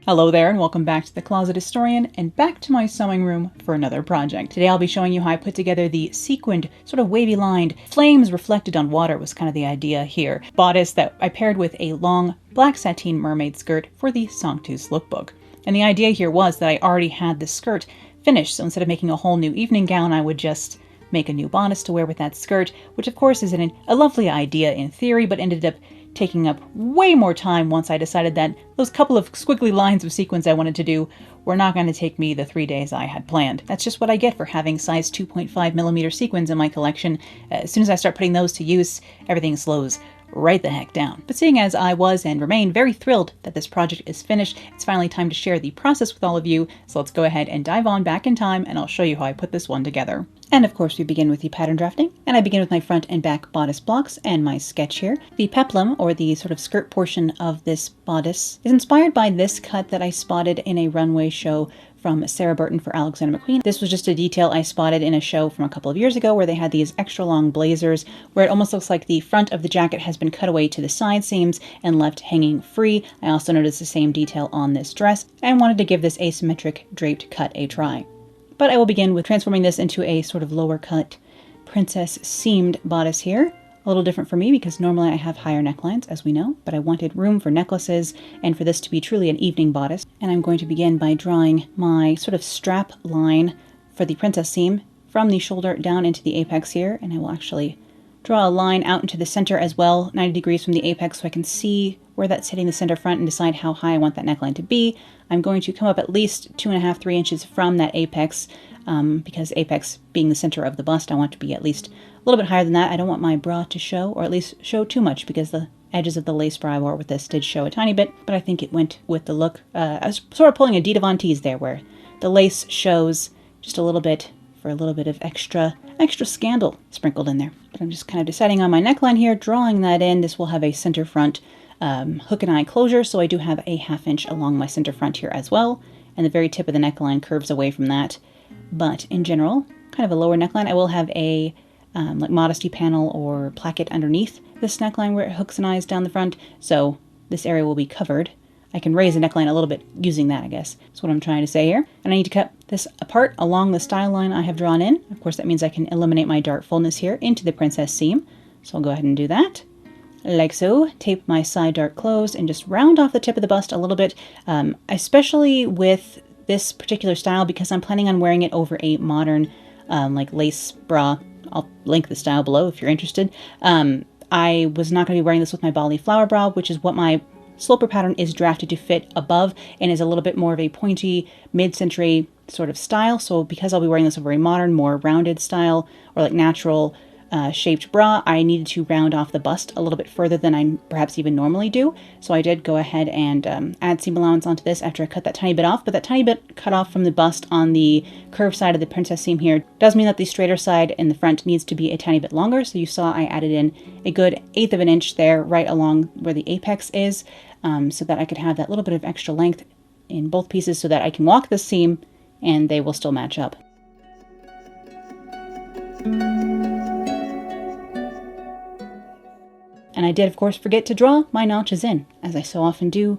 Hello there and welcome back to the Closet Historian and back to my sewing room for another project. Today I'll be showing you how I put together the sequined, sort of wavy lined, flames reflected on water was kind of the idea here, bodice that I paired with a long black sateen mermaid skirt for the Sanctus lookbook. And the idea here was that I already had the skirt finished, so instead of making a whole new evening gown, I would just make a new bodice to wear with that skirt, which of course is a lovely idea in theory, but ended up taking up way more time once I decided that those couple of squiggly lines of sequins I wanted to do were not going to take me the 3 days I had planned. That's just what I get for having size 2.5mm sequins in my collection. As soon as I start putting those to use, everything slows right the heck down. But seeing as I was and remain very thrilled that this project is finished, it's finally time to share the process with all of you. So let's go ahead and dive on back in time and I'll show you how I put this one together. And of course we begin with the pattern drafting, and I begin with my front and back bodice blocks and my sketch here. The peplum, or the sort of skirt portion of this bodice, is inspired by this cut that I spotted in a runway show from Sarah Burton for Alexander McQueen. This was just a detail I spotted in a show from a couple of years ago where they had these extra long blazers where it almost looks like the front of the jacket has been cut away to the side seams and left hanging free. I also noticed the same detail on this dress and wanted to give this asymmetric draped cut a try. But I will begin with transforming this into a sort of lower cut princess seamed bodice here. A little different for me because normally I have higher necklines, as we know, but I wanted room for necklaces and for this to be truly an evening bodice. And I'm going to begin by drawing my sort of strap line for the princess seam from the shoulder down into the apex here. And I will actually draw a line out into the center as well, 90 degrees from the apex, so I can see where that's hitting the center front and decide how high I want that neckline to be. I'm going to come up at least 2.5, 3 inches from that apex, because apex being the center of the bust, I want to be at least a little bit higher than that. I don't want my bra to show, or at least show too much, because the edges of the lace bra I wore with this did show a tiny bit, but I think it went with the look. I was sort of pulling a Dita Von Teese there, where the lace shows just a little bit for a little bit of extra scandal sprinkled in there. But I'm just kind of deciding on my neckline here, drawing that in. This will have a center front hook and eye closure, so I do have a 1/2 inch along my center front here as well, and the very tip of the neckline curves away from that. But in general, kind of a lower neckline. I will have a like modesty panel or placket underneath this neckline where it hooks and eyes down the front, so this area will be covered. I can raise the neckline a little bit using that, I guess. That's what I'm trying to say here. And I need to cut this apart along the style line I have drawn in. Of course, that means I can eliminate my dart fullness here into the princess seam. So I'll go ahead and do that. Like so. Tape my side dart closed and just round off the tip of the bust a little bit, especially with this particular style because I'm planning on wearing it over a modern like lace bra. I'll link the style below if you're interested. I was not going to be wearing this with my Bali flower bra, which is what my sloper pattern is drafted to fit above and is a little bit more of a pointy mid-century sort of style. So because I'll be wearing this over a modern, more rounded style or like natural shaped bra, I needed to round off the bust a little bit further than I perhaps even normally do. So I did go ahead and add seam allowance onto this after I cut that tiny bit off, but that tiny bit cut off from the bust on the curved side of the princess seam here does mean that the straighter side in the front needs to be a tiny bit longer. So you saw I added in a good 1/8 of an inch there right along where the apex is, so that I could have that little bit of extra length in both pieces so that I can walk the seam and they will still match up. And I did, of course, forget to draw my notches in, as I so often do.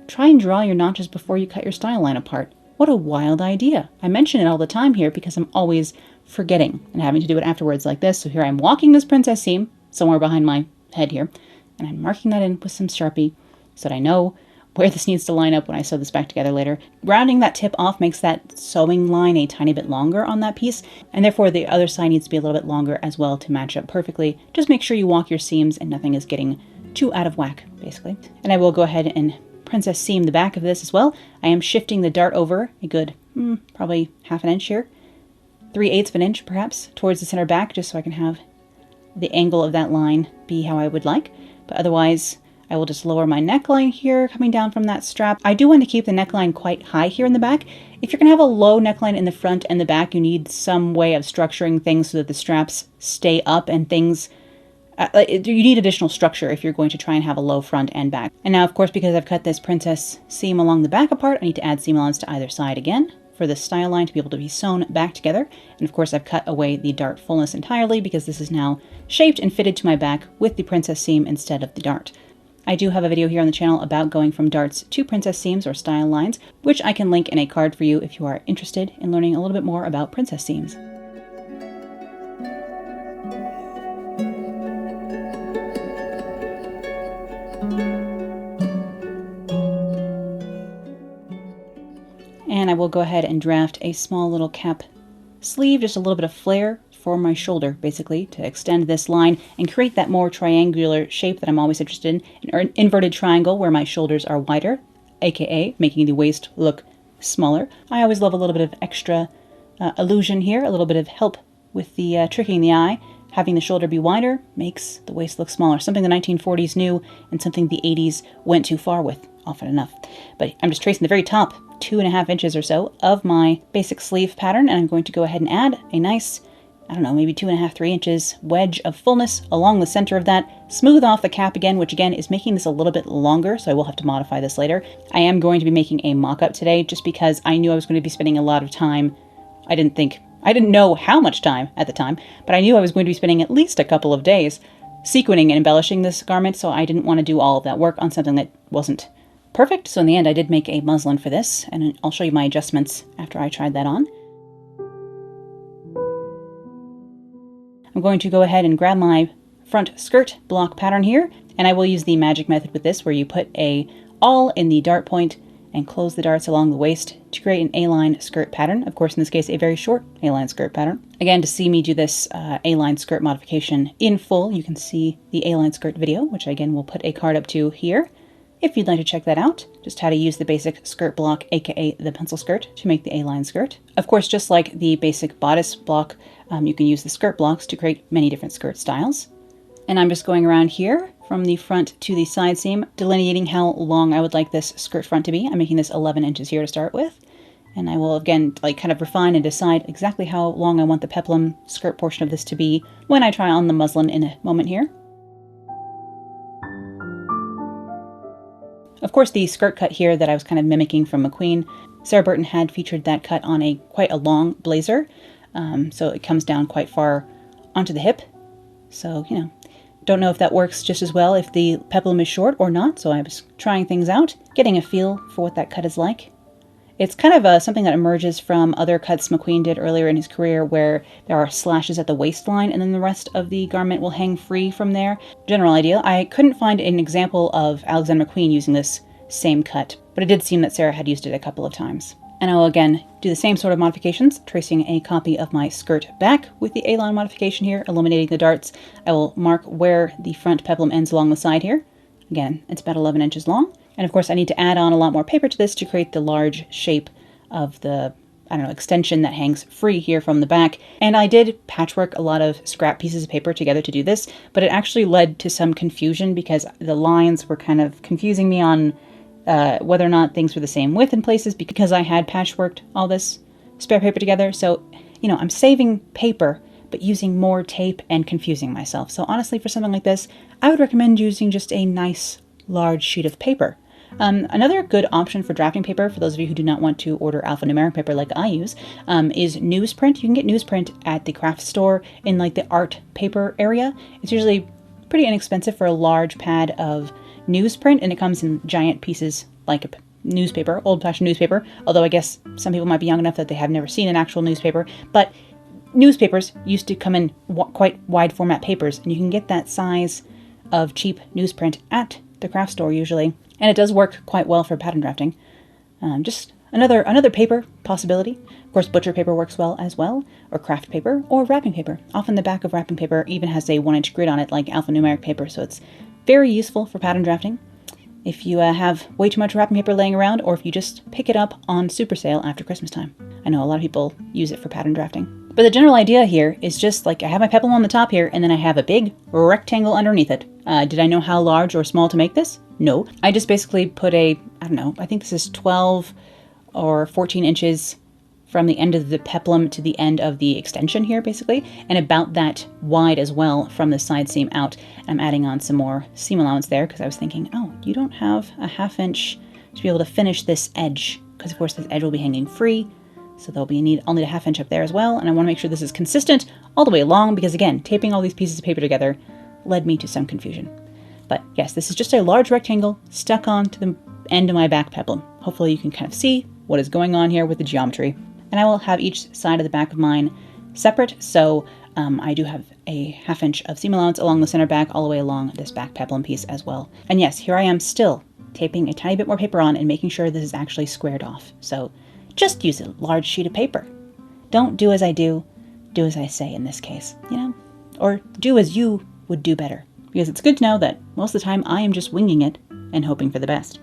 Try and draw your notches before you cut your style line apart. What a wild idea. I mention it all the time here because I'm always forgetting and having to do it afterwards like this. So here I'm walking this princess seam somewhere behind my head here, and I'm marking that in with some Sharpie so that I know where this needs to line up when I sew this back together later. Rounding that tip off makes that sewing line a tiny bit longer on that piece, and therefore the other side needs to be a little bit longer as well to match up perfectly. Just make sure you walk your seams and nothing is getting too out of whack, basically. And I will go ahead and princess seam the back of this as well. I am shifting the dart over a good, probably 1/2 inch here, 3/8 of an inch perhaps, towards the center back, just so I can have the angle of that line be how I would like. But otherwise, I will just lower my neckline here, coming down from that strap. I do want to keep the neckline quite high here in the back. If you're going to have a low neckline in the front and the back, you need some way of structuring things so that the straps stay up and things... you need additional structure if you're going to try and have a low front and back. And now, of course, because I've cut this princess seam along the back apart, I need to add seam allowance to either side again for this style line to be able to be sewn back together. And of course, I've cut away the dart fullness entirely because this is now shaped and fitted to my back with the princess seam instead of the dart. I do have a video here on the channel about going from darts to princess seams or style lines, which I can link in a card for you if you are interested in learning a little bit more about princess seams. And I will go ahead and draft a small little cap sleeve, just a little bit of flare for my shoulder, basically, to extend this line and create that more triangular shape that I'm always interested in, an inverted triangle where my shoulders are wider, aka making the waist look smaller. I always love a little bit of extra illusion here, a little bit of help with the tricking the eye. Having the shoulder be wider makes the waist look smaller, something the 1940s knew and something the 80s went too far with, often enough. But I'm just tracing the very top 2.5 inches or so of my basic sleeve pattern, and I'm going to go ahead and add a nice, I don't know, maybe 2.5, 3 inches wedge of fullness along the center of that. Smooth off the cap again, which again is making this a little bit longer, so I will have to modify this later. I am going to be making a mock-up today just because I knew I was going to be spending a lot of time. I didn't know how much time at the time, but I knew I was going to be spending at least a couple of days sequining and embellishing this garment, so I didn't want to do all of that work on something that wasn't perfect. So in the end, I did make a muslin for this, and I'll show you my adjustments after I tried that on. I'm going to go ahead and grab my front skirt block pattern here, and I will use the magic method with this, where you put a awl in the dart point and close the darts along the waist to create an A-line skirt pattern. Of course, in this case, a very short A-line skirt pattern. Again, to see me do this A-line skirt modification in full, you can see the A-line skirt video, which again will put a card up to here, if you'd like to check that out. Just how to use the basic skirt block, aka the pencil skirt, to make the A-line skirt. Of course, just like the basic bodice block, you can use the skirt blocks to create many different skirt styles. And I'm just going around here from the front to the side seam, delineating how long I would like this skirt front to be. I'm making this 11 inches here to start with. And I will again kind of refine and decide exactly how long I want the peplum skirt portion of this to be when I try on the muslin in a moment here. Of course, the skirt cut here that I was kind of mimicking from McQueen, Sarah Burton had featured that cut on quite a long blazer, so it comes down quite far onto the hip. So, you know, don't know if that works just as well if the peplum is short or not, so I was trying things out, getting a feel for what that cut is like. It's kind of something that emerges from other cuts McQueen did earlier in his career, where there are slashes at the waistline and then the rest of the garment will hang free from there. General idea. I couldn't find an example of Alexander McQueen using this same cut, but it did seem that Sarah had used it a couple of times. And I will again do the same sort of modifications, tracing a copy of my skirt back with the A-line modification here, eliminating the darts. I will mark where the front peplum ends along the side here. Again, it's about 11 inches long. And of course, I need to add on a lot more paper to this to create the large shape of the, I don't know, extension that hangs free here from the back. And I did patchwork a lot of scrap pieces of paper together to do this, but it actually led to some confusion because the lines were kind of confusing me on whether or not things were the same width in places, because I had patchworked all this spare paper together. So, you know, I'm saving paper, but using more tape and confusing myself. So honestly, for something like this, I would recommend using just a nice large sheet of paper. Another good option for drafting paper, for those of you who do not want to order alphanumeric paper like I use, is newsprint. You can get newsprint at the craft store in like the art paper area. It's usually pretty inexpensive for a large pad of newsprint, and it comes in giant pieces like a newspaper, old-fashioned newspaper, although I guess some people might be young enough that they have never seen an actual newspaper, but newspapers used to come in quite wide format papers, and you can get that size of cheap newsprint at the craft store usually, and it does work quite well for pattern drafting. Just another paper possibility. Of course, butcher paper works well as well, or craft paper, or wrapping paper. Often the back of wrapping paper even has a 1-inch grid on it like alphanumeric paper, so it's very useful for pattern drafting if you have way too much wrapping paper laying around, or if you just pick it up on super sale after Christmas time. I know a lot of people use it for pattern drafting. But the general idea here is just like I have my peplum on the top here, and then I have a big rectangle underneath it. Did I know how large or small to make this? No. I just basically put I don't know, I think this is 12 or 14 inches from the end of the peplum to the end of the extension here, basically, and about that wide as well from the side seam out. I'm adding on some more seam allowance there because I was thinking, oh, you don't have a 1/2 inch to be able to finish this edge, because of course this edge will be hanging free, so I'll need a 1/2 inch up there as well, and I want to make sure this is consistent all the way along, because again, taping all these pieces of paper together led me to some confusion. But yes, this is just a large rectangle stuck onto the end of my back peplum. Hopefully you can kind of see what is going on here with the geometry. And I will have each side of the back of mine separate, so I do have a 1/2 inch of seam allowance along the center back all the way along this back peplum piece as well. And yes, here I am still taping a tiny bit more paper on and making sure this is actually squared off. So just use a large sheet of paper. Don't do as I do as I say in this case, you know? Or do as you would do better. Because it's good to know that most of the time I am just winging it and hoping for the best.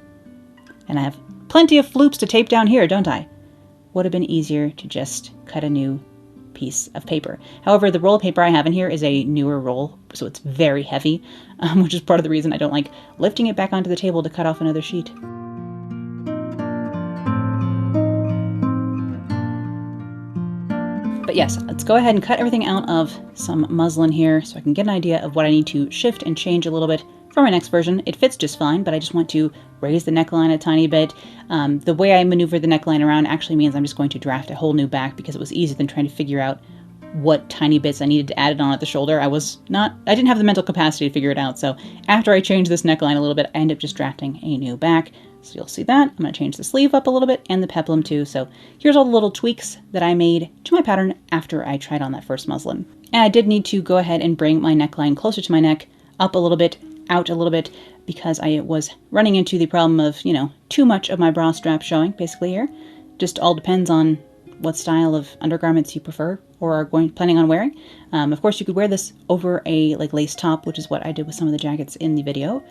And I have plenty of floops to tape down here, don't I? Would have been easier to just cut a new piece of paper. However, the roll of paper I have in here is a newer roll, so it's very heavy, which is part of the reason I don't like lifting it back onto the table to cut off another sheet. But yes, let's go ahead and cut everything out of some muslin here so I can get an idea of what I need to shift and change a little bit for my next version. It fits just fine, but I just want to raise the neckline a tiny bit. The way I maneuver the neckline around actually means I'm just going to draft a whole new back because it was easier than trying to figure out what tiny bits I needed to add it on at the shoulder. I didn't have the mental capacity to figure it out. So after I changed this neckline a little bit, I ended up just drafting a new back. So you'll see that. I'm going to change the sleeve up a little bit and the peplum too. So here's all the little tweaks that I made to my pattern after I tried on that first muslin. And I did need to go ahead and bring my neckline closer to my neck, up a little bit, out a little bit, because I was running into the problem of, you know, too much of my bra strap showing basically here. Just all depends on what style of undergarments you prefer or are planning on wearing. Of course, you could wear this over a lace top, which is what I did with some of the jackets in the video.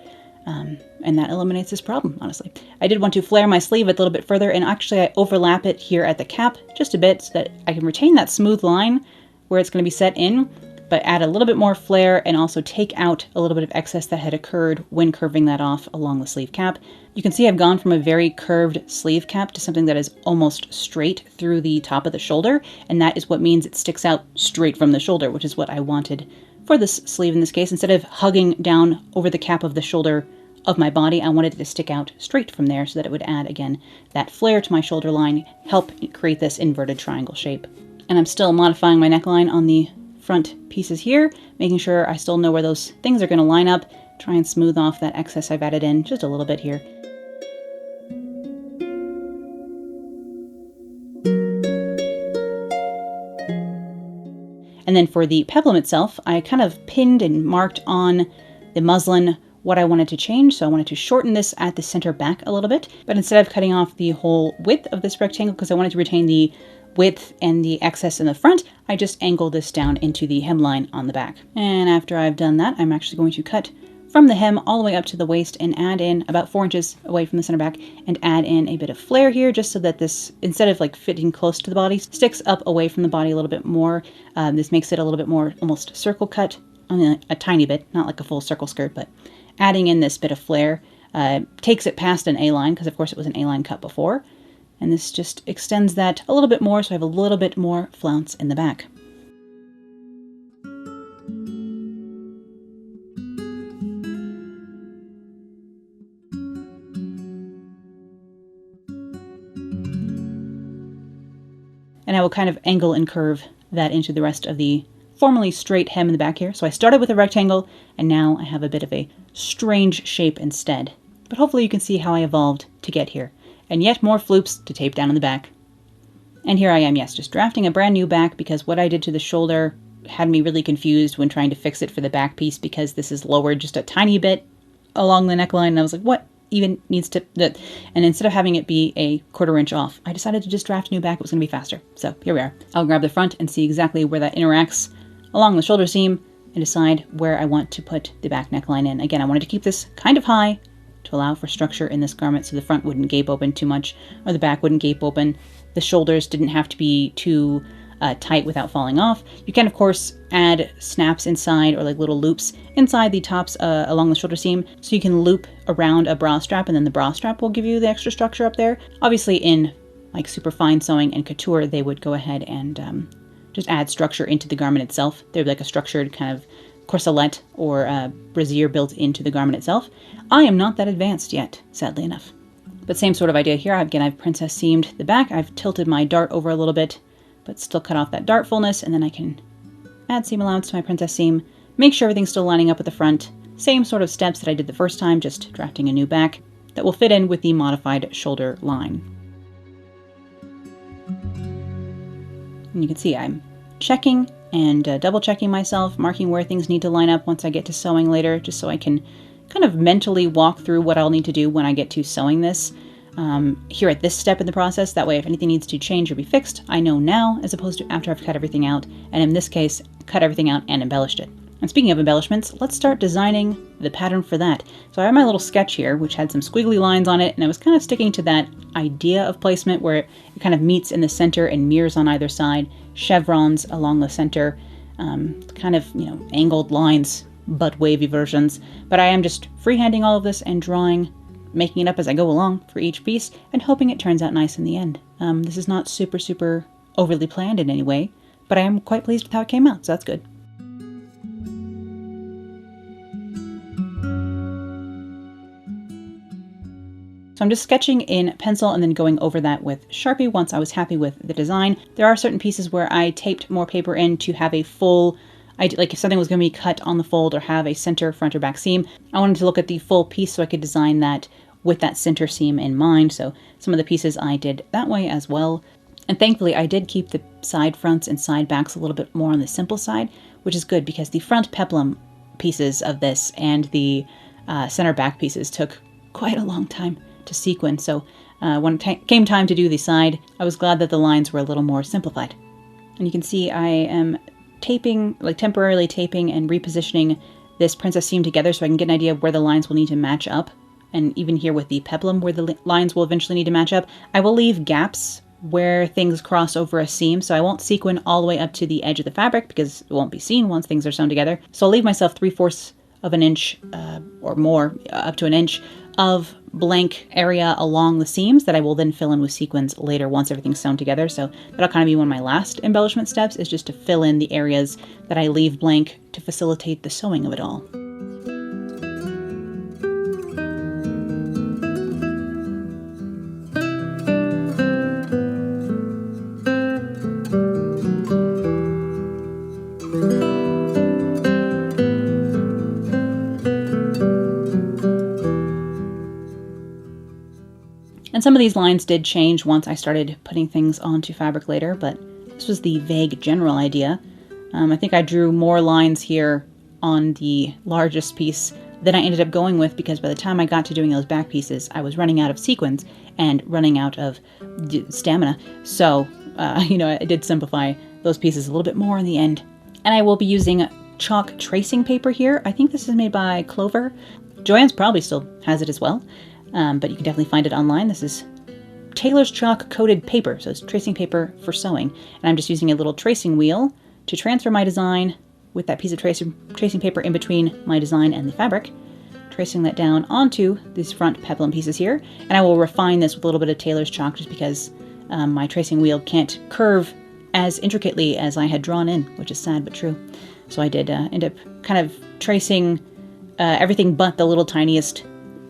And that eliminates this problem, honestly. I did want to flare my sleeve a little bit further, and actually I overlap it here at the cap just a bit so that I can retain that smooth line where it's going to be set in, but add a little bit more flare and also take out a little bit of excess that had occurred when curving that off along the sleeve cap. You can see I've gone from a very curved sleeve cap to something that is almost straight through the top of the shoulder, and that is what means it sticks out straight from the shoulder, which is what I wanted for this sleeve in this case. Instead of hugging down over the cap of the shoulder of my body, I wanted it to stick out straight from there so that it would add, again, that flare to my shoulder line, help create this inverted triangle shape. And I'm still modifying my neckline on the front pieces here, making sure I still know where those things are going to line up, try and smooth off that excess I've added in just a little bit here. And then for the peplum itself, I kind of pinned and marked on the muslin what I wanted to change. So I wanted to shorten this at the center back a little bit, but instead of cutting off the whole width of this rectangle, because I wanted to retain the width and the excess in the front, I just angled this down into the hemline on the back. And after I've done that, I'm actually going to cut from the hem all the way up to the waist and add in about 4 inches away from the center back and add in a bit of flare here just so that this, instead of fitting close to the body, sticks up away from the body a little bit more. This makes it a little bit more almost circle cut, a tiny bit, not like a full circle skirt, but adding in this bit of flare takes it past an A-line, because of course it was an A-line cut before. And this just extends that a little bit more, so I have a little bit more flounce in the back. And I will kind of angle and curve that into the rest of the formerly straight hem in the back here. So I started with a rectangle, and now I have a bit of a strange shape instead. But hopefully you can see how I evolved to get here. And yet more floops to tape down in the back. And here I am, yes, just drafting a brand new back, because what I did to the shoulder had me really confused when trying to fix it for the back piece, because this is lowered just a tiny bit along the neckline, and I was like, what even needs to... And instead of having it be a 1/4 inch off, I decided to just draft a new back. It was going to be faster. So here we are. I'll grab the front and see exactly where that interacts along the shoulder seam and decide where I want to put the back neckline in. Again, I wanted to keep this kind of high to allow for structure in this garment so the front wouldn't gape open too much, or the back wouldn't gape open. The shoulders didn't have to be too tight without falling off. You can, of course, add snaps inside, or little loops inside the tops along the shoulder seam, so you can loop around a bra strap, and then the bra strap will give you the extra structure up there. Obviously, in super fine sewing and couture, they would go ahead and just add structure into the garment itself. They're like a structured kind of corselet or brassiere built into the garment itself. I am not that advanced yet, sadly enough. But same sort of idea here. Again, I've princess seamed the back. I've tilted my dart over a little bit, but still cut off that dart fullness, and then I can add seam allowance to my princess seam, make sure everything's still lining up with the front, same sort of steps that I did the first time, just drafting a new back that will fit in with the modified shoulder line. And you can see I'm checking and double checking myself, marking where things need to line up once I get to sewing later, just so I can kind of mentally walk through what I'll need to do when I get to sewing this here at this step in the process. That way, if anything needs to change or be fixed, I know now, as opposed to after I've cut everything out, and in this case, cut everything out and embellished it. And speaking of embellishments, let's start designing the pattern for that. So I have my little sketch here, which had some squiggly lines on it, and I was kind of sticking to that idea of placement where it kind of meets in the center and mirrors on either side, chevrons along the center, kind of, you know, angled lines, but wavy versions. But I am just freehanding all of this and drawing, making it up as I go along for each piece, and hoping it turns out nice in the end. This is not super overly planned in any way, but I am quite pleased with how it came out, so that's good. So I'm just sketching in pencil and then going over that with Sharpie once I was happy with the design. There are certain pieces where I taped more paper in to have a full, like if something was going to be cut on the fold or have a center, front, or back seam, I wanted to look at the full piece so I could design that with that center seam in mind. So some of the pieces I did that way as well. And thankfully I did keep the side fronts and side backs a little bit more on the simple side, which is good because the front peplum pieces of this and the center back pieces took quite a long time to sequin. So when it came time to do the side, I was glad that the lines were a little more simplified. And you can see I am taping, like temporarily taping and repositioning this princess seam together so I can get an idea of where the lines will need to match up. And even here with the peplum where the lines will eventually need to match up, I will leave gaps where things cross over a seam, so I won't sequin all the way up to the edge of the fabric because it won't be seen once things are sewn together. So I'll leave myself 3/4 of an inch or more, up to an inch of blank area along the seams that I will then fill in with sequins later once everything's sewn together. So that'll kind of be one of my last embellishment steps, is just to fill in the areas that I leave blank to facilitate the sewing of it all. And some of these lines did change once I started putting things onto fabric later, but this was the vague general idea. I think I drew more lines here on the largest piece than I ended up going with, because by the time I got to doing those back pieces, I was running out of sequins and running out of stamina. So, you know, I did simplify those pieces a little bit more in the end. And I will be using chalk tracing paper here. I think this is made by Clover. Joann's probably still has it as well. But you can definitely find it online. This is Taylor's chalk coated paper, so it's tracing paper for sewing. And I'm just using a little tracing wheel to transfer my design with that piece of tracing paper in between my design and the fabric, tracing that down onto these front peplum pieces here. And I will refine this with a little bit of Taylor's chalk just because my tracing wheel can't curve as intricately as I had drawn in, which is sad but true. So I did end up kind of tracing everything but the little tiniest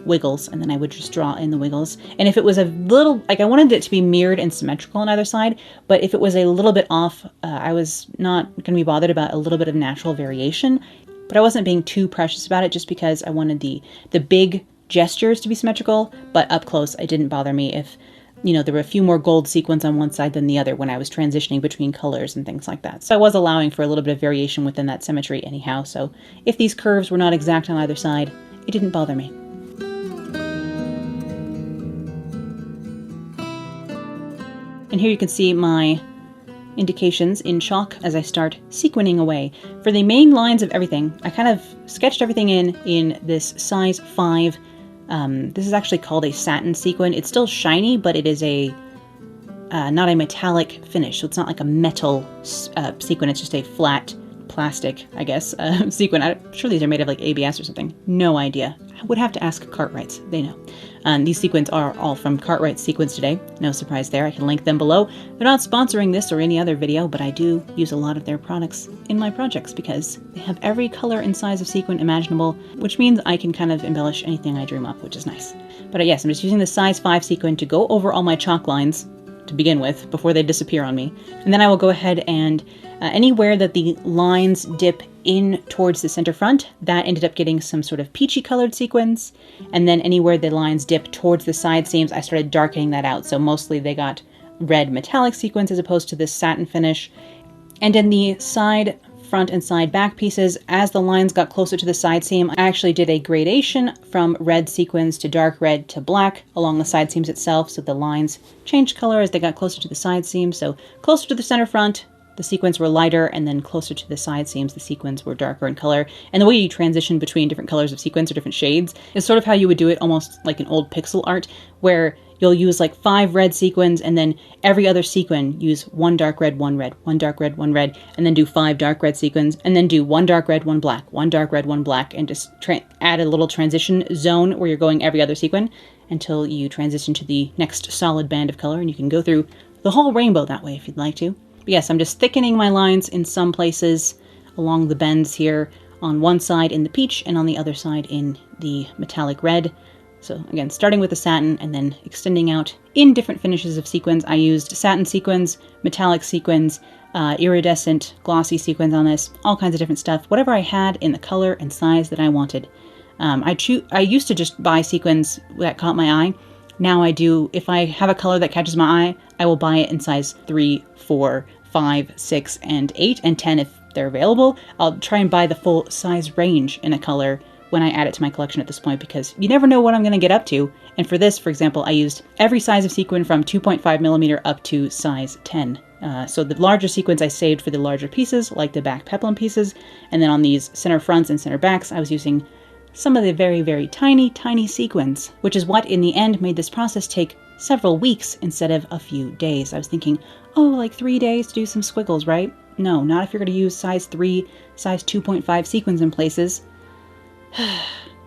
wiggles, and then I would just draw in the wiggles. And if it was a little, like I wanted it to be mirrored and symmetrical on either side, but if it was a little bit off, I was not going to be bothered about a little bit of natural variation. But I wasn't being too precious about it just because I wanted the big gestures to be symmetrical, but up close it didn't bother me if, you know, there were a few more gold sequins on one side than the other when I was transitioning between colors and things like that. So I was allowing for a little bit of variation within that symmetry anyhow, so if these curves were not exact on either side, it didn't bother me. And here you can see my indications in chalk as I start sequining away. For the main lines of everything, I kind of sketched everything in this size 5. This is actually called a satin sequin. It's still shiny, but it is a not a metallic finish, so it's not like a metal sequin. It's just a flat plastic, I guess, sequin. I'm sure these are made of like ABS or something. No idea. I would have to ask Cartwrights. They know. These sequins are all from Cartwright Sequins Today. No surprise there. I can link them below. They're not sponsoring this or any other video, but I do use a lot of their products in my projects because they have every color and size of sequin imaginable, which means I can kind of embellish anything I dream up, which is nice. But yes, I'm just using the size 5 sequin to go over all my chalk lines to begin with before they disappear on me. And then I will go ahead and anywhere that the lines dip in towards the center front, that ended up getting some sort of peachy colored sequins. And then anywhere the lines dip towards the side seams, I started darkening that out. So mostly they got red metallic sequins as opposed to this satin finish. And in the side, front, and side back pieces, as the lines got closer to the side seam, I actually did a gradation from red sequins to dark red to black along the side seams itself, so the lines changed color as they got closer to the side seams. So closer to the center front, the sequins were lighter, and then closer to the side seams, the sequins were darker in color. And the way you transition between different colors of sequins or different shades is sort of how you would do it almost like an old pixel art, where you'll use like 5 red sequins, and then every other sequin use 1 dark red, 1 red, 1 dark red, 1 red, and then do 5 dark red sequins, and then do 1 dark red, 1 black, 1 dark red, 1 black, and just add a little transition zone where you're going every other sequin until you transition to the next solid band of color, and you can go through the whole rainbow that way if you'd like to. But yes, I'm just thickening my lines in some places along the bends here, on one side in the peach and on the other side in the metallic red. So again, starting with the satin and then extending out in different finishes of sequins. I used satin sequins, metallic sequins, iridescent glossy sequins on this, all kinds of different stuff, whatever I had in the color and size that I wanted. I used to just buy sequins that caught my eye. Now I do, if I have a color that catches my eye, I will buy it in size 3, 4, 5, 6, and 8, and 10 if they're available. I'll try and buy the full size range in a color when I add it to my collection at this point, because you never know what I'm going to get up to. And for this, for example, I used every size of sequin from 2.5 millimeter up to size 10. So the larger sequins I saved for the larger pieces, like the back peplum pieces, and then on these center fronts and center backs, I was using some of the very, very tiny, tiny sequins, which is what in the end made this process take several weeks instead of a few days. I was thinking, oh, like 3 days to do some squiggles, right? No, not if you're going to use size 3, size 2.5 sequins in places.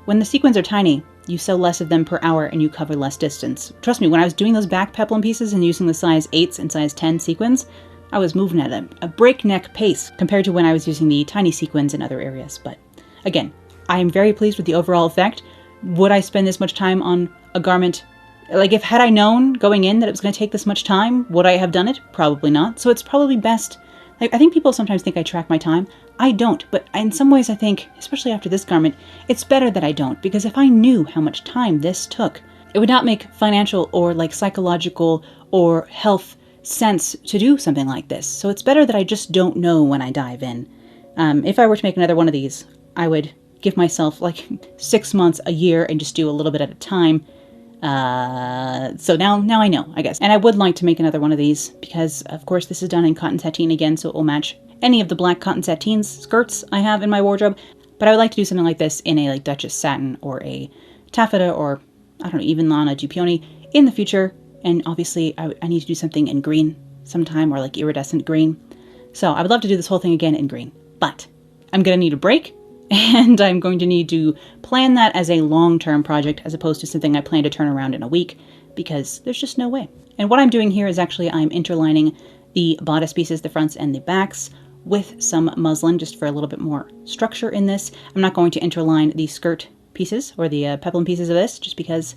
When the sequins are tiny, you sew less of them per hour and you cover less distance. Trust me, when I was doing those back peplum pieces and using the size 8s and size 10 sequins, I was moving at a breakneck pace compared to when I was using the tiny sequins in other areas. But again, I am very pleased with the overall effect. Would I spend this much time on a garment? Like, had I known going in that it was going to take this much time, would I have done it? Probably not. So it's probably best. Like, I think people sometimes think I track my time. I don't, but in some ways I think, especially after this garment, it's better that I don't, because if I knew how much time this took, it would not make financial or like psychological or health sense to do something like this. So it's better that I just don't know when I dive in. If I were to make another one of these, I would give myself like 6 months, a year, and just do a little bit at a time. So now I know, I guess. And I would like to make another one of these because, of course, this is done in cotton sateen again, so it will match any of the black cotton sateen skirts I have in my wardrobe. But I would like to do something like this in a like Duchess satin or a taffeta or, I don't know, even Lana Dupioni in the future. And obviously I need to do something in green sometime, or like iridescent green. So I would love to do this whole thing again in green, but I'm going to need a break. And I'm going to need to plan that as a long-term project as opposed to something I plan to turn around in a week, because there's just no way. And what I'm doing here is actually I'm interlining the bodice pieces, the fronts and the backs, with some muslin just for a little bit more structure in this. I'm not going to interline the skirt pieces or the peplum pieces of this just because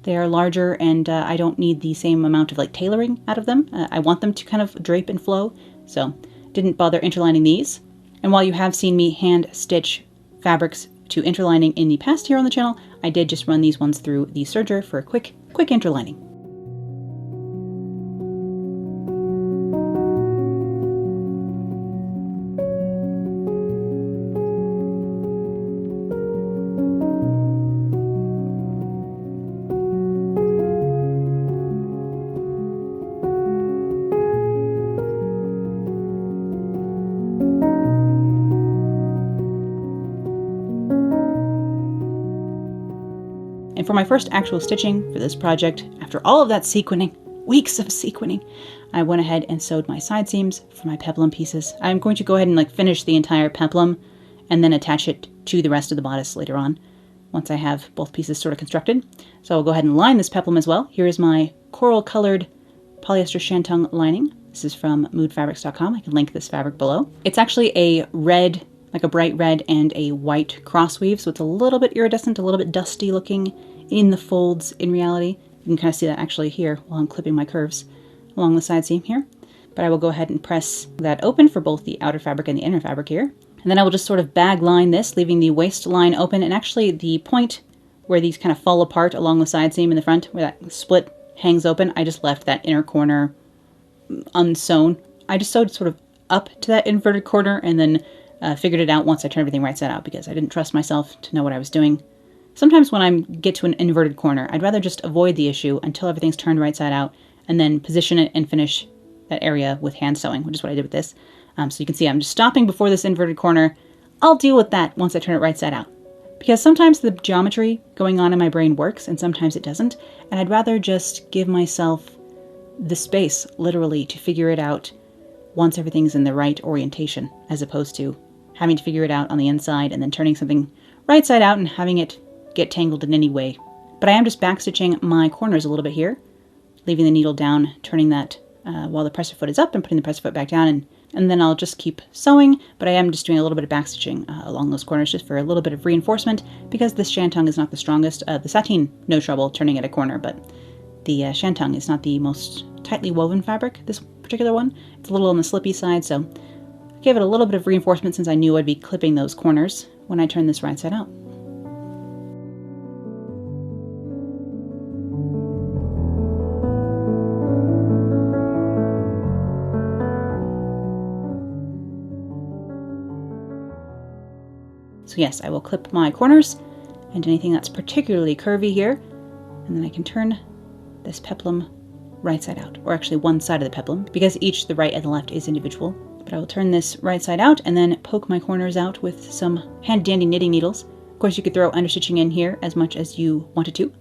they are larger and I don't need the same amount of like tailoring out of them. I want them to kind of drape and flow, so didn't bother interlining these. And while you have seen me hand stitch fabrics to interlining in the past here on the channel, I did just run these ones through the serger for a quick interlining. And for my first actual stitching for this project, after all of that sequining, weeks of sequining, I went ahead and sewed my side seams for my peplum pieces. I'm going to go ahead and like finish the entire peplum and then attach it to the rest of the bodice later on, once I have both pieces sort of constructed. So I'll go ahead and line this peplum as well. Here is my coral colored polyester shantung lining. This is from moodfabrics.com. I can link this fabric below. It's actually a red, like a bright red and a white cross weave, so it's a little bit iridescent, a little bit dusty looking in the folds in reality. You can kind of see that actually here while I'm clipping my curves along the side seam here. But I will go ahead and press that open for both the outer fabric and the inner fabric here. And then I will just sort of bag line this, leaving the waistline open, and actually the point where these kind of fall apart along the side seam in the front, where that split hangs open, I just left that inner corner unsewn. I just sewed sort of up to that inverted corner and then figured it out once I turned everything right side out because I didn't trust myself to know what I was doing. Sometimes when I get to an inverted corner, I'd rather just avoid the issue until everything's turned right side out and then position it and finish that area with hand sewing, which is what I did with this. So you can see I'm just stopping before this inverted corner. I'll deal with that once I turn it right side out. Because sometimes the geometry going on in my brain works and sometimes it doesn't. And I'd rather just give myself the space, literally, to figure it out once everything's in the right orientation, as opposed to having to figure it out on the inside and then turning something right side out and having it get tangled in any way. But I am just backstitching my corners a little bit here, leaving the needle down, turning that while the presser foot is up and putting the presser foot back down, and then I'll just keep sewing, but I am just doing a little bit of backstitching along those corners just for a little bit of reinforcement because this shantung is not the strongest. The sateen, no trouble turning at a corner, but the shantung is not the most tightly woven fabric, this particular one. It's a little on the slippy side, so I gave it a little bit of reinforcement since I knew I'd be clipping those corners when I turn this right side out. So yes, I will clip my corners and anything that's particularly curvy here, and then I can turn this peplum right side out, or actually one side of the peplum, because each, the right and the left, is individual. But I will turn this right side out and then poke my corners out with some hand-dandy knitting needles. Of course, you could throw understitching in here as much as you wanted to.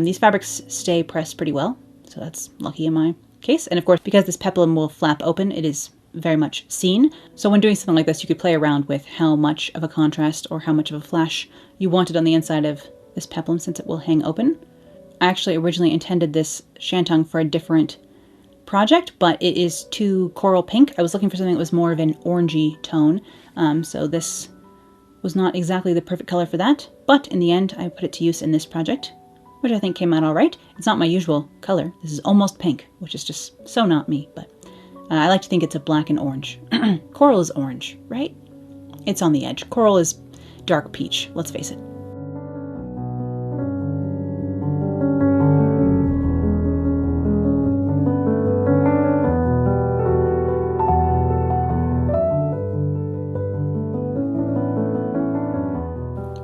These fabrics stay pressed pretty well, so that's lucky in my case. And of course, because this peplum will flap open, it is very much seen. So when doing something like this, you could play around with how much of a contrast or how much of a flash you wanted on the inside of this peplum since it will hang open. I actually originally intended this shantung for a different project, but it is too coral pink. I was looking for something that was more of an orangey tone, so this was not exactly the perfect color for that, but in the end I put it to use in this project, which I think came out all right. It's not my usual color. This is almost pink, which is just so not me, but I like to think it's a black and orange. Coral is orange, right? It's on the edge. Coral is dark peach, let's face it.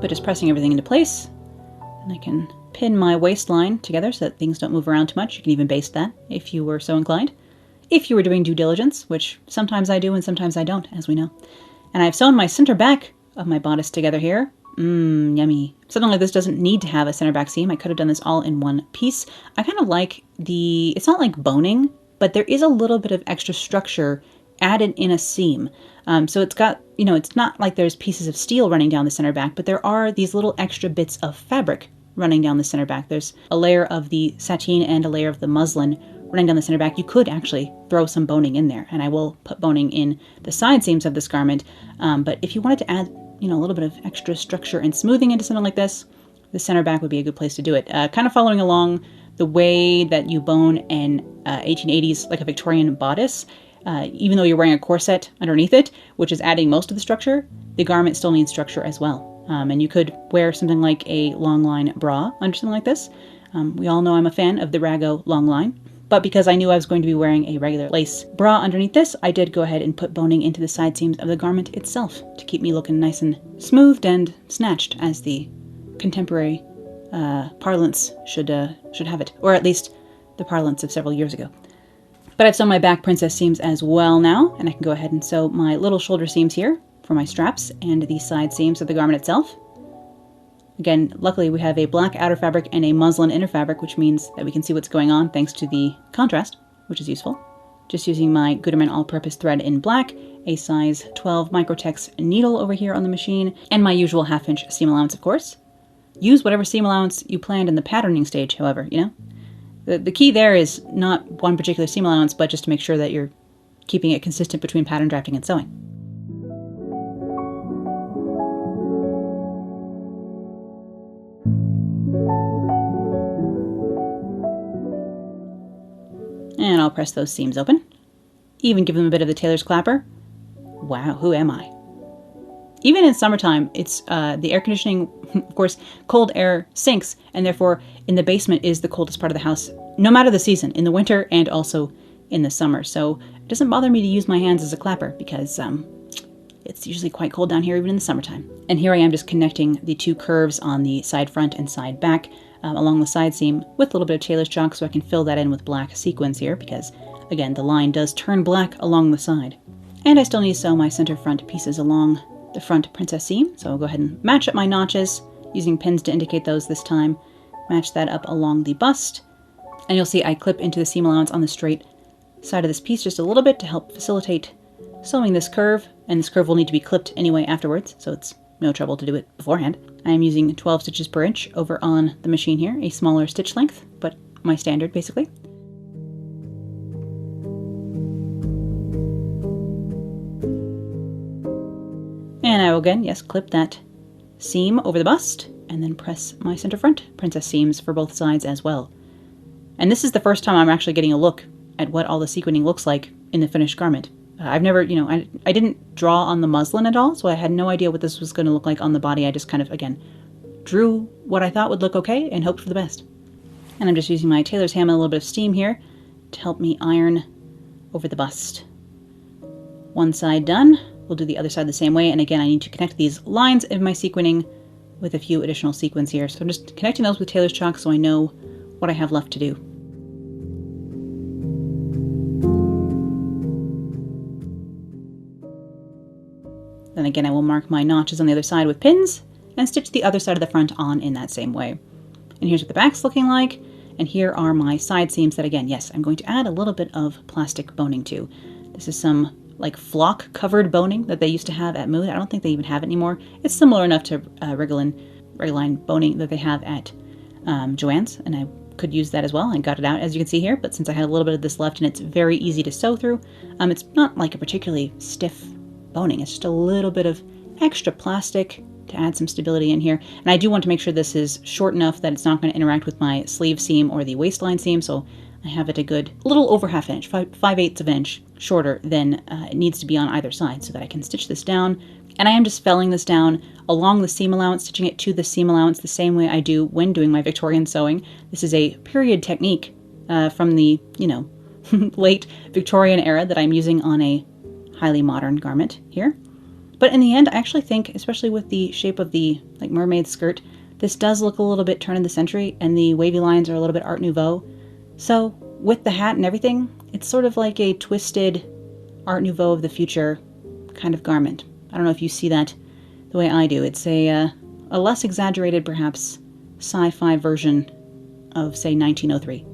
But just pressing everything into place, and I can pin my waistline together so that things don't move around too much. You can even baste that if you were so inclined. If you were doing due diligence, which sometimes I do and sometimes I don't, as we know. And I've sewn my center back of my bodice together here. Yummy. Something like this doesn't need to have a center back seam. I could have done this all in one piece. I kind of like it's not like boning, but there is a little bit of extra structure added in a seam. So it's got, it's not like there's pieces of steel running down the center back, but there are these little extra bits of fabric running down the center back. There's a layer of the sateen and a layer of the muslin running down the center back. You could actually throw some boning in there, and I will put boning in the side seams of this garment. But if you wanted to add, a little bit of extra structure and smoothing into something like this, the center back would be a good place to do it. Kind of following along the way that you bone an 1880s, like a Victorian bodice. Even though you're wearing a corset underneath it, which is adding most of the structure, the garment still needs structure as well. And you could wear something like a long line bra under something like this. We all know I'm a fan of the Rago long line. But because I knew I was going to be wearing a regular lace bra underneath this, I did go ahead and put boning into the side seams of the garment itself to keep me looking nice and smoothed and snatched, as the contemporary parlance should have it, or at least the parlance of several years ago. But I've sewn my back princess seams as well now, and I can go ahead and sew my little shoulder seams here for my straps and the side seams of the garment itself. Again, luckily we have a black outer fabric and a muslin inner fabric, which means that we can see what's going on thanks to the contrast, which is useful. Just using my Gutermann all-purpose thread in black, a size 12 Microtex needle over here on the machine, and my usual 1/2 inch seam allowance, of course. Use whatever seam allowance you planned in the patterning stage, however, The key there is not one particular seam allowance, but just to make sure that you're keeping it consistent between pattern drafting and sewing. And I'll press those seams open. Even give them a bit of the tailor's clapper. Wow, who am I? even in summertime, it's the air conditioning, of course, cold air sinks, and therefore in the basement is the coldest part of the house, no matter the season, in the winter and also in the summer. So it doesn't bother me to use my hands as a clapper because it's usually quite cold down here even in the summertime. And here I am just connecting the two curves on the side front and side back along the side seam with a little bit of tailor's chalk so I can fill that in with black sequins here because, again, the line does turn black along the side. And I still need to sew my center front pieces along the front princess seam, so I'll go ahead and match up my notches using pins to indicate those this time. Match that up along the bust, and you'll see I clip into the seam allowance on the straight side of this piece just a little bit to help facilitate sewing this curve, and this curve will need to be clipped anyway afterwards, so it's no trouble to do it beforehand. I am using 12 stitches per inch over on the machine here, a smaller stitch length, but my standard basically. And I will again, yes, clip that seam over the bust and then press my center front princess seams for both sides as well. And this is the first time I'm actually getting a look at what all the sequining looks like in the finished garment. I've never, I didn't draw on the muslin at all, so I had no idea what this was going to look like on the body. I just kind of, again, drew what I thought would look okay and hoped for the best. And I'm just using my tailor's ham and a little bit of steam here to help me iron over the bust. One side done. We'll do the other side the same way, and again I need to connect these lines of my sequining with a few additional sequins here. So I'm just connecting those with tailor's chalk so I know what I have left to do. Then again I will mark my notches on the other side with pins and stitch the other side of the front on in that same way. And here's what the back's looking like, and here are my side seams that, again, yes, I'm going to add a little bit of plastic boning to. This is some like flock covered boning that they used to have at Mood. I don't think they even have it anymore. It's similar enough to regular boning that they have at Joann's, and I could use that as well. I got it out as you can see here, but since I had a little bit of this left and it's very easy to sew through, it's not like a particularly stiff boning. It's just a little bit of extra plastic to add some stability in here. And I do want to make sure this is short enough that it's not going to interact with my sleeve seam or the waistline seam, so I have it a good little over ½ inch, 5/8 of an inch shorter than it needs to be on either side so that I can stitch this down. And I am just felling this down along the seam allowance, stitching it to the seam allowance the same way I do when doing my Victorian sewing. This is a period technique from the, late Victorian era that I'm using on a highly modern garment here. But in the end, I actually think, especially with the shape of the mermaid skirt, this does look a little bit turn of the century, and the wavy lines are a little bit Art Nouveau. So with the hat and everything, it's sort of like a twisted Art Nouveau of the future kind of garment. I don't know if you see that the way I do. It's a less exaggerated, perhaps, sci-fi version of, say, 1903,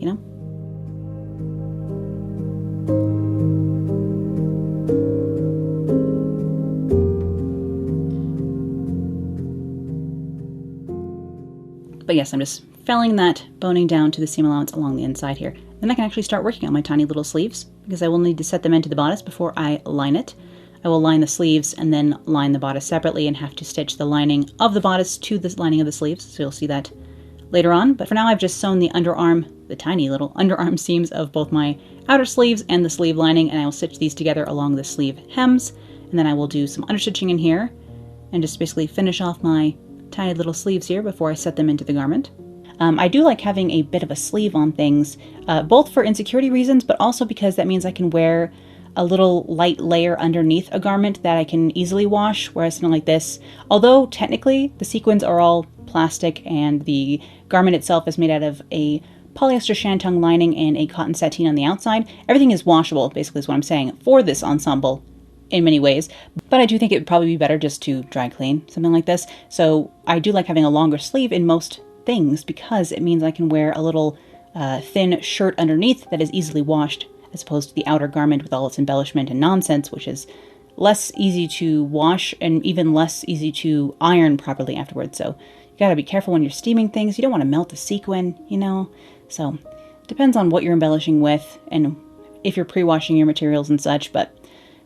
But yes, I'm just felling that boning down to the seam allowance along the inside here. Then I can actually start working on my tiny little sleeves, because I will need to set them into the bodice before I line it. I will line the sleeves and then line the bodice separately and have to stitch the lining of the bodice to the lining of the sleeves, so you'll see that later on. But for now I've just sewn the underarm, the tiny little underarm seams of both my outer sleeves and the sleeve lining, and I will stitch these together along the sleeve hems, and then I will do some understitching in here and just basically finish off my tiny little sleeves here before I set them into the garment. I do like having a bit of a sleeve on things, both for insecurity reasons, but also because that means I can wear a little light layer underneath a garment that I can easily wash, whereas something like this, although technically the sequins are all plastic and the garment itself is made out of a polyester shantung lining and a cotton sateen on the outside, everything is washable, basically is what I'm saying, for this ensemble in many ways. But I do think it would probably be better just to dry clean something like this. So I do like having a longer sleeve in most things because it means I can wear a little thin shirt underneath that is easily washed, as opposed to the outer garment with all its embellishment and nonsense, which is less easy to wash and even less easy to iron properly afterwards. So you gotta be careful when you're steaming things. You don't want to melt the sequin, So it depends on what you're embellishing with and if you're pre-washing your materials and such. But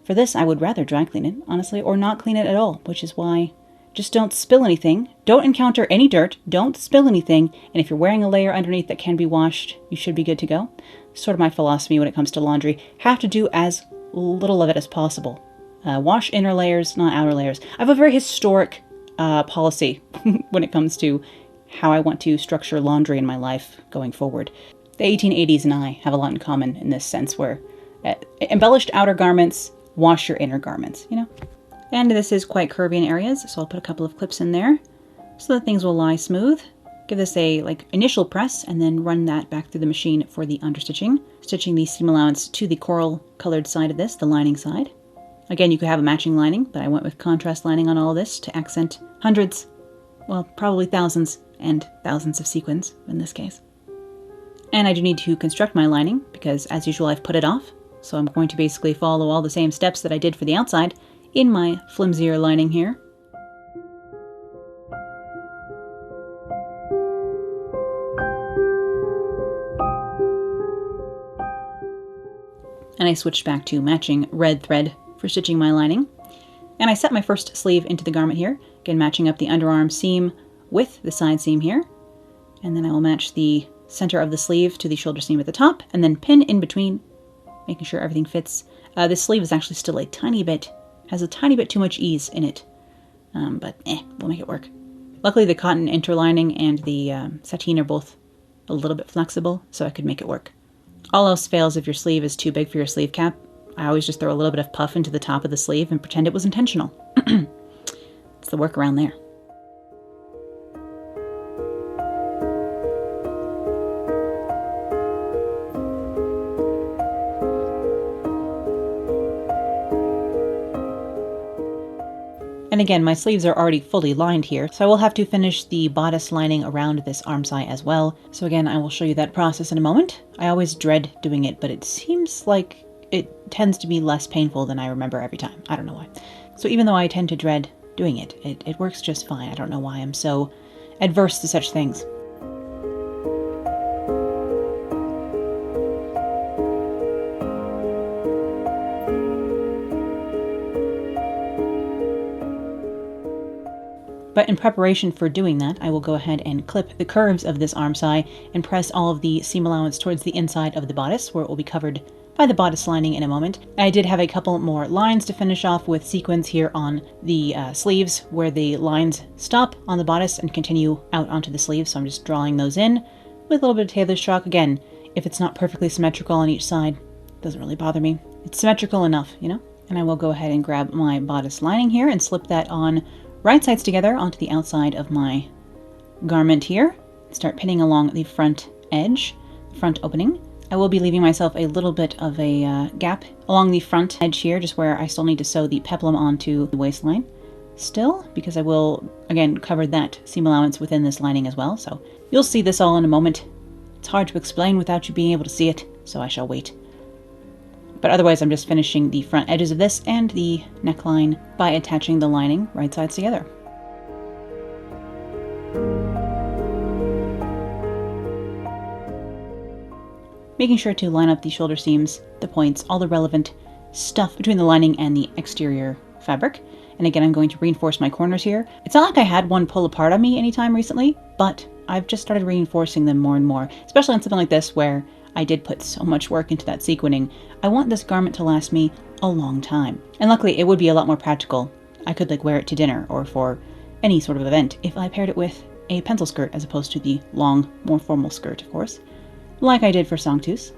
for this, I would rather dry clean it, honestly, or not clean it at all, which is why just don't spill anything. Don't encounter any dirt. Don't spill anything. And if you're wearing a layer underneath that can be washed, you should be good to go. Sort of my philosophy when it comes to laundry. Have to do as little of it as possible. Wash inner layers, not outer layers. I have a very historic policy when it comes to how I want to structure laundry in my life going forward. The 1880s and I have a lot in common in this sense, where embellished outer garments, wash your inner garments, you know? And this is quite curvy in areas, so I'll put a couple of clips in there so that things will lie smooth. Give this a initial press and then run that back through the machine for the understitching. Stitching the seam allowance to the coral colored side of this, the lining side. Again, you could have a matching lining, but I went with contrast lining on all of this to accent hundreds, well, probably thousands and thousands of sequins in this case. And I do need to construct my lining because, as usual, I've put it off. So I'm going to basically follow all the same steps that I did for the outside in my flimsier lining here. And I switched back to matching red thread for stitching my lining. And I set my first sleeve into the garment here, again matching up the underarm seam with the side seam here. And then I will match the center of the sleeve to the shoulder seam at the top, and then pin in between, making sure everything fits. This sleeve is actually still has a tiny bit too much ease in it, but we'll make it work. Luckily the cotton interlining and the sateen are both a little bit flexible, so I could make it work. All else fails if your sleeve is too big for your sleeve cap. I always just throw a little bit of puff into the top of the sleeve and pretend it was intentional. It's the workaround there. And again, my sleeves are already fully lined here, so I will have to finish the bodice lining around this armscye as well. So again, I will show you that process in a moment. I always dread doing it, but it seems like it tends to be less painful than I remember every time. I don't know why. So even though I tend to dread doing it, it works just fine. I don't know why I'm so adverse to such things. But in preparation for doing that, I will go ahead and clip the curves of this armscye and press all of the seam allowance towards the inside of the bodice, where it will be covered by the bodice lining in a moment. I did have a couple more lines to finish off with sequins here on the sleeves, where the lines stop on the bodice and continue out onto the sleeve, so I'm just drawing those in with a little bit of tailor stroke. Again, if it's not perfectly symmetrical on each side, it doesn't really bother me. It's symmetrical enough, you know? And I will go ahead and grab my bodice lining here and slip that on right sides together onto the outside of my garment here. Start pinning along the front edge, front opening. I will be leaving myself a little bit of a gap along the front edge here, just where I still need to sew the peplum onto the waistline still, because I will, again, cover that seam allowance within this lining as well. So you'll see this all in a moment. It's hard to explain without you being able to see it, so I shall wait. But otherwise, I'm just finishing the front edges of this and the neckline by attaching the lining right sides together. Making sure to line up the shoulder seams, the points, all the relevant stuff between the lining and the exterior fabric. And again, I'm going to reinforce my corners here. It's not like I had one pull apart on me anytime recently, but I've just started reinforcing them more and more, especially on something like this where I did put so much work into that sequining. I want this garment to last me a long time. And luckily, it would be a lot more practical. I could wear it to dinner or for any sort of event if I paired it with a pencil skirt as opposed to the long, more formal skirt, of course, like I did for Sanctus.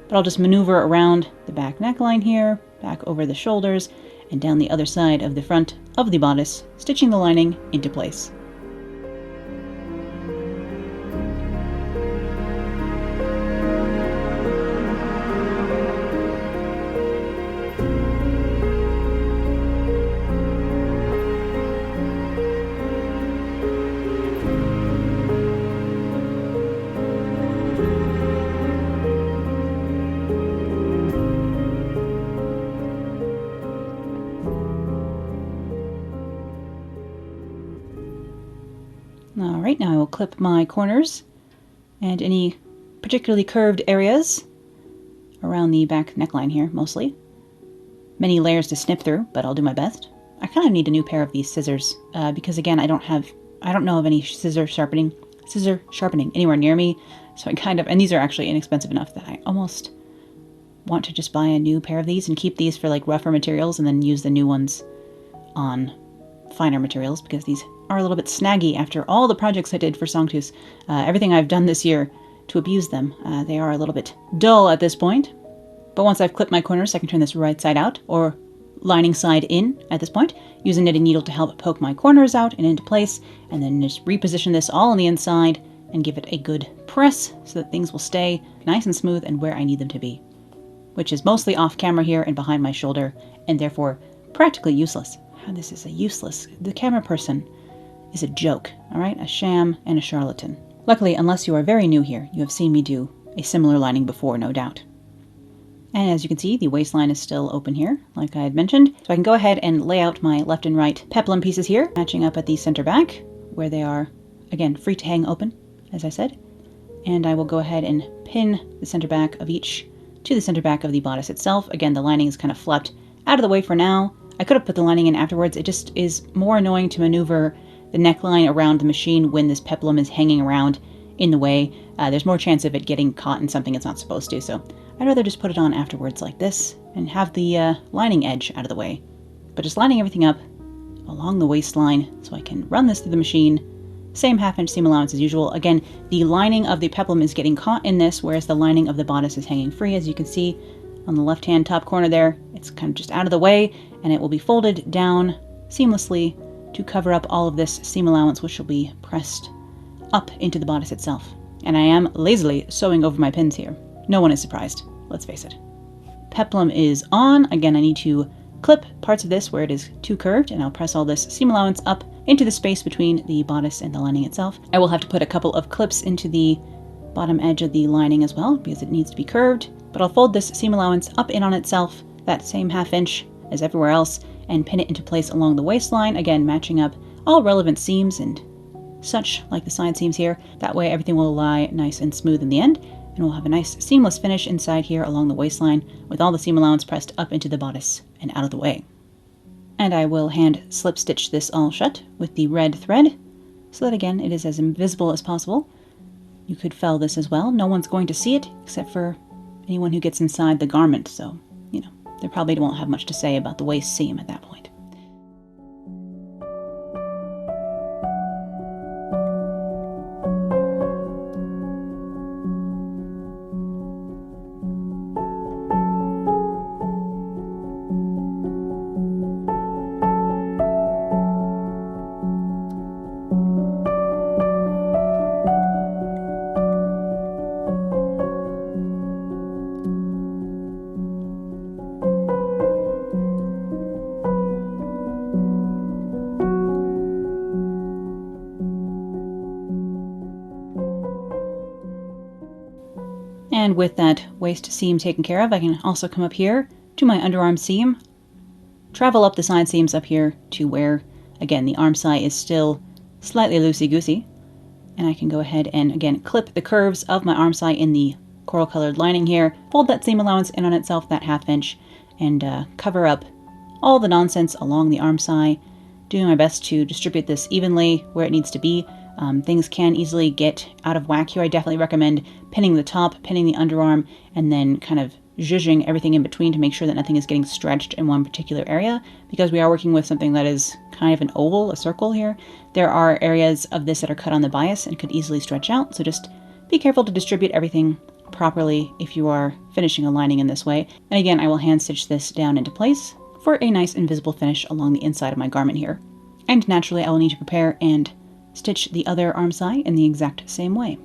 But I'll just maneuver around the back neckline here, back over the shoulders, and down the other side of the front of the bodice, stitching the lining into place. Alright, now I will clip my corners and any particularly curved areas around the back neckline here, mostly. Many layers to snip through, but I'll do my best. I kind of need a new pair of these scissors, because again, I don't know of any scissor sharpening anywhere near me, so and these are actually inexpensive enough that I almost want to just buy a new pair of these and keep these for like rougher materials and then use the new ones on finer materials, because these are a little bit snaggy after all the projects I did for Songtooth. Everything I've done this year to abuse them. They are a little bit dull at this point. But once I've clipped my corners, I can turn this right side out, or lining side in at this point, use a knitting needle to help poke my corners out and into place, and then just reposition this all on the inside and give it a good press so that things will stay nice and smooth and where I need them to be, which is mostly off camera here and behind my shoulder, and therefore practically useless. This is a useless. The camera person is a joke, all right? A sham and a charlatan. Luckily, unless you are very new here, you have seen me do a similar lining before, no doubt. And as you can see, the waistline is still open here, like I had mentioned. So I can go ahead and lay out my left and right peplum pieces here, matching up at the center back, where they are, again, free to hang open, as I said. And I will go ahead and pin the center back of each to the center back of the bodice itself. Again, the lining is kind of flapped out of the way for now. I could have put the lining in afterwards. It just is more annoying to maneuver the neckline around the machine when this peplum is hanging around in the way. There's more chance of it getting caught in something it's not supposed to, so I'd rather just put it on afterwards like this and have the lining edge out of the way. But just lining everything up along the waistline so I can run this through the machine. Same half-inch seam allowance as usual. Again, the lining of the peplum is getting caught in this, whereas the lining of the bodice is hanging free, as you can see on the left-hand top corner there. It's kind of just out of the way, and it will be folded down seamlessly to cover up all of this seam allowance, which will be pressed up into the bodice itself. And I am lazily sewing over my pins here. No one is surprised, let's face it. Peplum is on. Again, I need to clip parts of this where it is too curved, and I'll press all this seam allowance up into the space between the bodice and the lining itself. I will have to put a couple of clips into the bottom edge of the lining as well, because it needs to be curved, but I'll fold this seam allowance up in on itself, that same half-inch as everywhere else, and pin it into place along the waistline, again matching up all relevant seams and such, like the side seams here. That way everything will lie nice and smooth in the end, and we'll have a nice seamless finish inside here along the waistline with all the seam allowance pressed up into the bodice and out of the way. And I will hand slip stitch this all shut with the red thread so that again it is as invisible as possible. You could fell this as well. No one's going to see it except for anyone who gets inside the garment, so you know, they probably won't have much to say about the waist seam at that point. And with that waist seam taken care of, I can also come up here to my underarm seam, travel up the side seams up here to where, again, the arm side is still slightly loosey-goosey. And I can go ahead and, again, clip the curves of my arm side in the coral-colored lining here, fold that seam allowance in on itself, that half-inch, and cover up all the nonsense along the arm side, doing my best to distribute this evenly where it needs to be. Things can easily get out of whack here. I definitely recommend pinning the top, pinning the underarm, and then kind of zhuzhing everything in between to make sure that nothing is getting stretched in one particular area, because we are working with something that is kind of an oval, a circle here. There are areas of this that are cut on the bias and could easily stretch out, so just be careful to distribute everything properly if you are finishing a lining in this way. And again, I will hand stitch this down into place for a nice invisible finish along the inside of my garment here. And naturally, I will need to prepare and stitch the other arm side in the exact same way.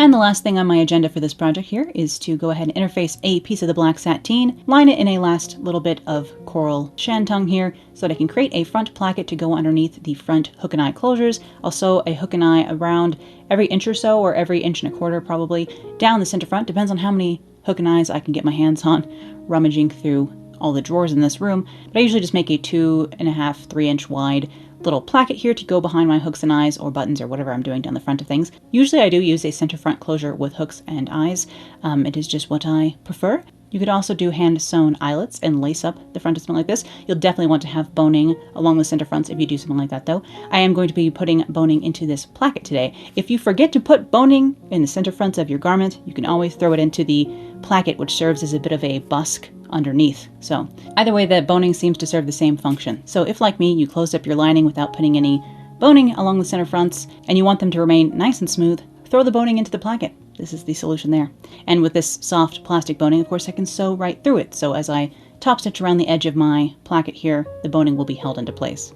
And the last thing on my agenda for this project here is to go ahead and interface a piece of the black sateen, line it in a last little bit of coral shantung here so that I can create a front placket to go underneath the front hook and eye closures. I'll sew a hook and eye around every inch or so, or every inch and a quarter probably, down the center front. Depends on how many hook and eyes I can get my hands on rummaging through all the drawers in this room. But I usually just make a 2.5, 3 inch wide little placket here to go behind my hooks and eyes or buttons or whatever I'm doing down the front of things. Usually I do use a center front closure with hooks and eyes. It is just what I prefer. You could also do hand-sewn eyelets and lace up the front of something like this. You'll definitely want to have boning along the center fronts if you do something like that though. I am going to be putting boning into this placket today. If you forget to put boning in the center fronts of your garment, you can always throw it into the placket, which serves as a bit of a busk underneath. So either way, the boning seems to serve the same function. So if, like me, you closed up your lining without putting any boning along the center fronts and you want them to remain nice and smooth, throw the boning into the placket. This is the solution there. And with this soft plastic boning, of course, I can sew right through it. So as I top stitch around the edge of my placket here, the boning will be held into place.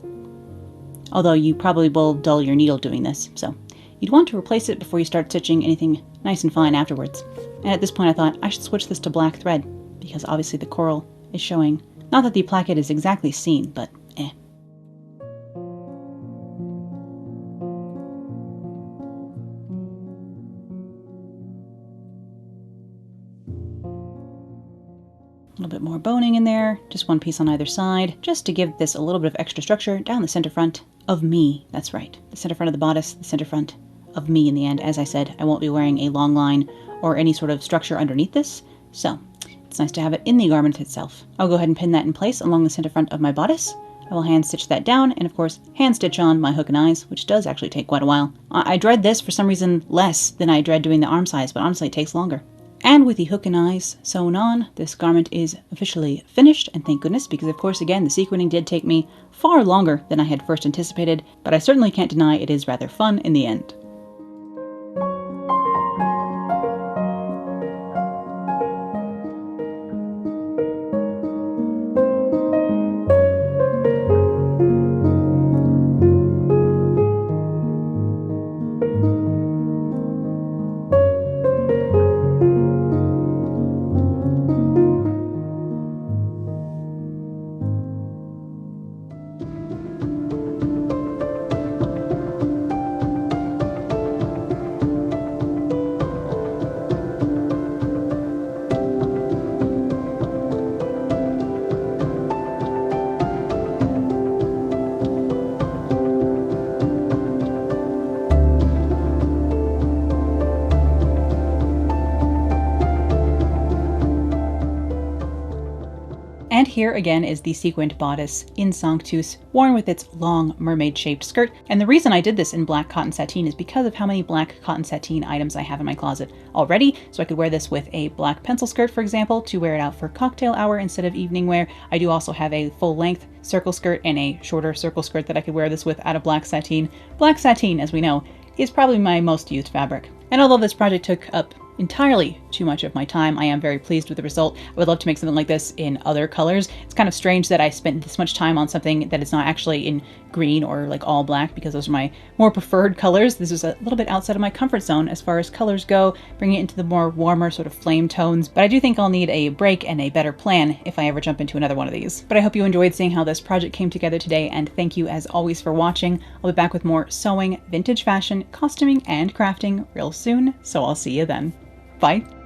Although you probably will dull your needle doing this, so you'd want to replace it before you start stitching anything nice and fine afterwards. And at this point I thought I should switch this to black thread, because obviously the coral is showing. Not that the placket is exactly seen, but eh. A little bit more boning in there, just one piece on either side, just to give this a little bit of extra structure down the center front of me. That's right, the center front of the bodice, the center front of me in the end. As I said, I won't be wearing a long line or any sort of structure underneath this, so it's nice to have it in the garment itself. I'll go ahead and pin that in place along the center front of my bodice. I will hand stitch that down and of course hand stitch on my hook and eyes, which does actually take quite a while. I dread this for some reason less than I dread doing the arm size, but honestly it takes longer. And with the hook and eyes sewn on, this garment is officially finished, and thank goodness, because of course again the sequining did take me far longer than I had first anticipated, but I certainly can't deny it is rather fun in the end. And here again is the sequined bodice in Sanctus, worn with its long mermaid-shaped skirt. And the reason I did this in black cotton sateen is because of how many black cotton sateen items I have in my closet already. So I could wear this with a black pencil skirt, for example, to wear it out for cocktail hour instead of evening wear. I do also have a full-length circle skirt and a shorter circle skirt that I could wear this with out of black sateen. Black sateen, as we know, is probably my most used fabric. And although this project took up entirely too much of my time, I am very pleased with the result. I would love to make something like this in other colors. It's kind of strange that I spent this much time on something that is not actually in green or like all black, because those are my more preferred colors. This is a little bit outside of my comfort zone as far as colors go, bringing it into the more warmer sort of flame tones. But I do think I'll need a break and a better plan if I ever jump into another one of these. But I hope you enjoyed seeing how this project came together today, and thank you as always for watching. I'll be back with more sewing, vintage fashion, costuming, and crafting real soon, so I'll see you then. Bye!